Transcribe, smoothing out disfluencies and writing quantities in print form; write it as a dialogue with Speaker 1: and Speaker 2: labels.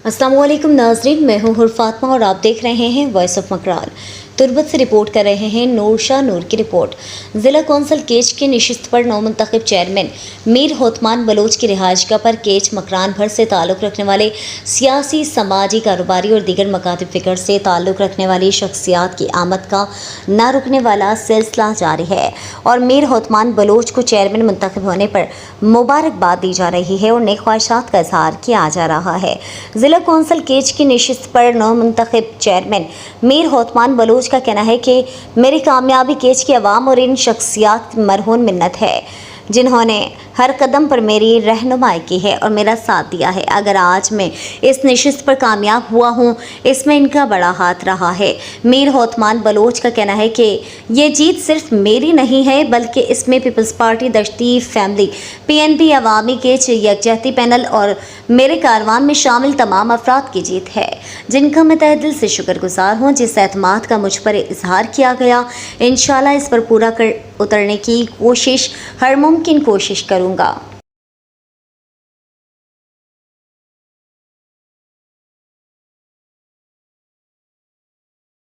Speaker 1: अस्सलाम वालेकुम नाज़रीन, मैं हूँ फातिमा और आप देख रहे हैं वॉइस ऑफ मकरान। तुर्बत से रिपोर्ट कर रहे हैं नूर शाह नूर की रिपोर्ट। ज़िला कौंसल केच के नशिस्त पर नौमुंतखब चेयरमैन मीर होतमान बलोच की रिहाइशगाह पर केच मकरान भर से ताल्लुक़ रखने वाले सियासी, समाजी, कारोबारी और दीगर मकातब फ़िक्र से ताल्लुक़ रखने वाली शख्सियात की आमद का ना रुकने वाला सिलसिला जारी है और मीर होतमान बलोच को चेयरमैन मुंतखब होने पर मुबारकबाद दी जा रही है और नेक ख्वाहिशात का इजहार किया जा रहा है। ज़िला कौंसल केच की नशिस्त पर नौमुंतखब चेयरमैन मीर होतमान बलोच का कहना है कि मेरी कामयाबी केच की आवाम और इन शख्सियात मरहून मिन्नत है जिन्होंने हर कदम पर मेरी रहनुमाई की है और मेरा साथ दिया है। अगर आज मैं इस नशिस्त पर कामयाब हुआ हूँ, इसमें इनका बड़ा हाथ रहा है। मीर होतमान बलोच का कहना है कि ये जीत सिर्फ मेरी नहीं है बल्कि इसमें peoples party Dashti family, PNP, Awami Kech यकजहती पैनल और मेरे कारवान में शामिल तमाम अफराद की जीत है जिनका मैं तहे दिल से शुक्रगुजार हूँ। जिस एतमाद का मुझ पर इजहार किया गया, इंशाल्लाह इस पर पूरा कर उतरने की कोशिश, हर मुमकिन कोशिश करूँगा।